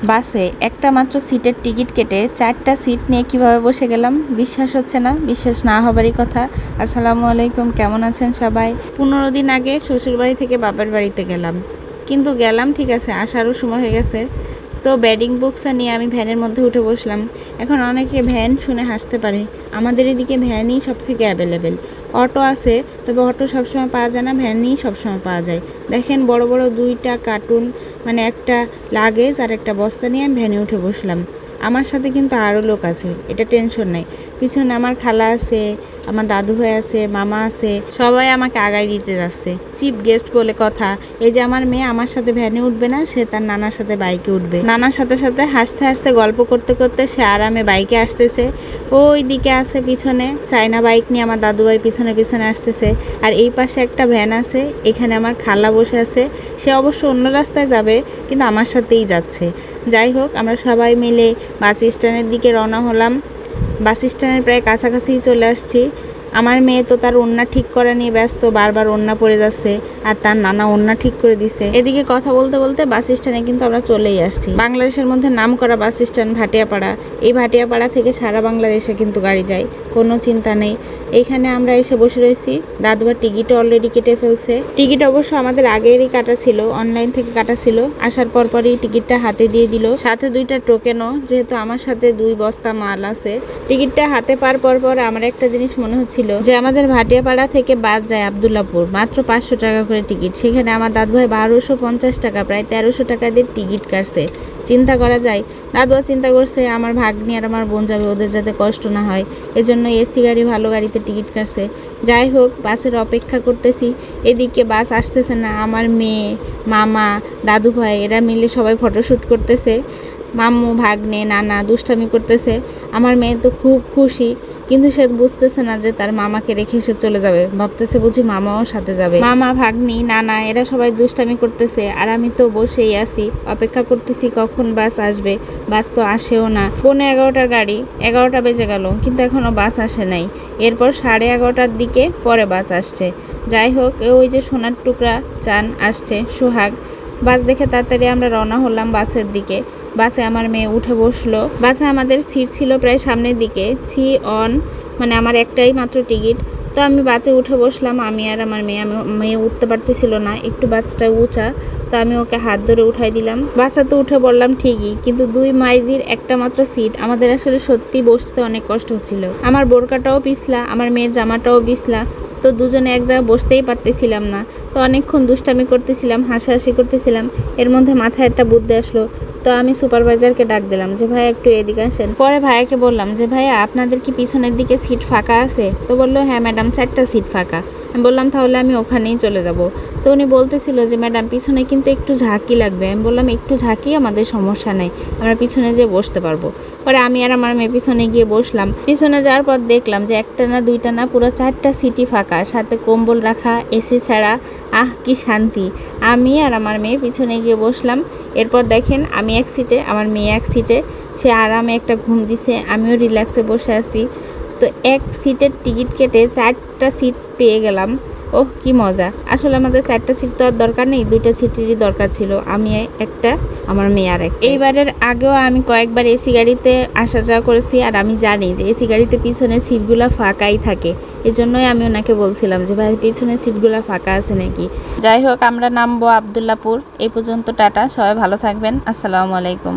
বাসে একটা মাত্র সিটের টিকিট কেটে 4টা সিট নিয়ে কিভাবে বসে গেলাম, বিশ্বাস হচ্ছে না। বিশ্বাস না হবারই কথা। আসসালামু আলাইকুম, কেমন আছেন সবাই? 15 দিন আগে শ্বশুরবাড়ি থেকে বাপের বাড়িতে গেলাম, কিন্তু গেলাম ঠিক আছে, আসারও সময় হয়ে গেছে। তো ব্যাডিং বুকসা নিয়ে আমি ভ্যানের মধ্যে উঠে বসলাম। এখন অনেকে ভ্যান শুনে হাসতে পারে, আমাদের এদিকে ভ্যানই সব থেকে অ্যাভেলেবেল। অটো আছে, তবে অটো সবসময় পাওয়া যায় না, ভ্যানই সবসময় পাওয়া যায়। দেখেন বড় বড় 2টা কার্টুন, মানে একটা লাগেজ আর একটা বস্তা নিয়ে আমি ভ্যানে উঠে বসলাম। আমার সাথে কিন্তু আরও লোক আছে, এটা টেনশন নাই। পিছনে আমার খালা আছে, আমার দাদু ভাই আছে, মামা আছে, সবাই আমাকে আগায় দিতে যাচ্ছে। চিফ গেস্ট বলে কথা। এই যে আমার মেয়ে আমার সাথে ভ্যানে উঠবে না, সে তার নানার সাথে বাইকে উঠবে। নানার সাথে সাথে হাসতে হাসতে গল্প করতে করতে সে আরামে বাইকে আসতেছে। ওই দিকে আছে পিছনে চায়না বাইক নিয়ে আমার দাদু ভাই পিছনে পিছনে আসতেছে। আর এই পাশে একটা ভ্যান আছে, এখানে আমার খালা বসে আছে। সে অবশ্য অন্য রাস্তায় যাবে, কিন্তু আমার সাথেই যাচ্ছে। যাই হোক, আমরা সবাই মিলে বাস স্ট্যান্ডের দিকে রওনা হলাম। বাস স্ট্যান্ডের প্রায় কাছাকাছি চলে আসছি। আমার মেয়ে তো তার ওড়না ঠিক করা নিয়ে ব্যস্ত, বারবার ওড়না পড়ে যাচ্ছে, আর তার নানা ওড়না ঠিক করে দিছে। এদিকে কথা বলতে বলতে বাস স্ট্যান্ডে কিন্তু আমরা চলেই আসছি। বাংলাদেশের মধ্যে নাম করা বাস স্ট্যান্ড ভাটিয়াপাড়া। এই ভাটিয়াপাড়া থেকে সারা বাংলাদেশে কিন্তু গাড়ি যায়, কোনো চিন্তা নেই। এইখানে আমরা এসে বসে রয়েছি। দাদুবার টিকিটও অলরেডি কেটে ফেলছে। টিকিট অবশ্য আমাদের আগেরই কাটা ছিল, অনলাইন থেকে কাটা ছিল। আসার পরপরই টিকিটটা হাতে দিয়ে দিল, সাথে 2টা টোকেনও, যেহেতু আমার সাথে 2 বস্তা মাল আছে। টিকিটটা হাতে পাওয়ার পর আমার একটা জিনিস মনে হচ্ছিল যে আমাদের ভাটিয়াপাড়া থেকে বাস যায় আব্দুল্লাপুর, মাত্র 500 টাকা করে টিকিট। সেখানে আমার দাদু ভাই 1250 টাকা, প্রায় 1300 টাকা দিয়ে টিকিট কাটছে। চিন্তা করা যায়। দাদুয়া চিন্তা করছে আমার ভাগ্নি আর আমার বোন যাবে, ওদের যাতে কষ্ট না হয়, এজন্য এসি গাড়ি, ভালো গাড়িতে টিকিট কাটছে। যাই হোক, বাসের অপেক্ষা করতেছি। এদিকে বাস আসতেছে না। আমার মেয়ে, মামা, দাদু ভাই এরা মিলে সবাই ফটোশ্যুট করতেছে। মাম্মু, ভাগ্নে, নানা দুষ্টামি করতেছে। আমার মেয়ে তো খুব খুশি, কিন্তু সে বুঝতেছে না যে তার মামাকে রেখে সে চলে যাবে। ভাবতেছে বুঝি মামাও সাথে যাবে। মামা, ভাগ্নি, নানা এরা সবাই দুষ্টামি করতেছে, আর আমি তো বসেই আছি, অপেক্ষা করতেছি কখন বাস আসবে। বাস তো আসেও না। 11:15টার গাড়ি, 11টা বেজে গেল, কিন্তু এখনো বাস আসে নাই। এরপর 11:30টার দিকে পরে বাস আসছে। যাই হোক, ওই যে সোনার টুকরা চান আসছে, সোহাগ। বাস দেখে তাড়াতাড়ি আমরা রওনা হলাম বাসের দিকে। বাসে আমার মেয়ে উঠে বসলো। বাসে আমাদের সিট ছিল প্রায় সামনের দিকে, সি অন, মানে আমার একটাই মাত্র টিকিট। তো আমি বাসে উঠে বসলাম, আমি আর আমার মেয়ে। মেয়ে উঠতে পারতেছিল না, একটু বাসটা উঁচা, তো আমি ওকে হাত ধরে উঠাই দিলাম। বাসে তো উঠে পড়লাম ঠিকই, কিন্তু 2 মাইজির একটা মাত্র সিট। আমাদের আসলে সত্যি বসতে অনেক কষ্ট হচ্ছিল। আমার বোরকাটাও পিছলা, আমার মেয়ের জামাটাও পিছলা, তো দুজনে এক জায়গায় বসতেই পারতেছিলাম না। তো অনেকক্ষণ দুষ্টামি করতেছিলাম, হাসাহাসি করতেছিলাম। এর মধ্যে মাথায় একটা বুদ্ধি আসলো, তো আমি সুপারভাইজারকে ডাক দিলাম যে ভাই একটু এদিকে আসেন। পরে ভাইয়াকে বললাম যে ভাইয়া আপনাদের কি পিছনের দিকে সিট ফাঁকা আছে? তো বললো হ্যাঁ ম্যাডাম, 4টা সিট ফাঁকা। আমি বললাম তাহলে আমি ওখানেই চলে যাব। তো উনি বলতেছিল যে ম্যাডাম পিছনে কিন্তু একটু ঝাঁকি লাগবে। আমি বললাম একটু ঝাঁকি আমাদের সমস্যা নেই, আমরা পিছনে যেয়ে বসতে পারবো। পরে আমি আর আমার মেয়ে পিছনে গিয়ে বসলাম। পিছনে যাওয়ার পর দেখলাম যে একটা না 2টা না, পুরো 4টা সিটই ফাঁকা, সাথে কম্বল রাখা, এসি ছাড়া। আহ কি শান্তি। আমি আর আমার মেয়ে পিছনে গিয়ে বসলাম। এরপর দেখেন আমি এক সিটে, আমার মেয়ে এক সিটে। সে আরামে একটা ঘুম দিছে, আমিও রিল্যাক্সে বসে আছি। তো এক সিটের টিকিট কেটে 4টা সিট পেয়ে গেলাম। ওহ কি মজা। আসলে আমাদের 4টা সিট তো আর দরকার নেই, 2টা সিটেরই দরকার ছিল। আমি একটা, আমার মেয়ে আর একটা। এইবারের আগেও আমি কয়েকবার এসি গাড়িতে আসা যাওয়া করেছি, আর আমি জানি যে এসি গাড়িতে পিছনে সিটগুলো ফাঁকাই থাকে। এজন্যই আমি ওনাকে বলছিলাম যে ভাই পিছনে সিটগুলো ফাঁকা আছে নাকি। যাই হোক, আমরা নামবো আব্দুল্লাপুর। এই পর্যন্ত টাটা, সবাই ভালো থাকবেন। আসসালামু আলাইকুম।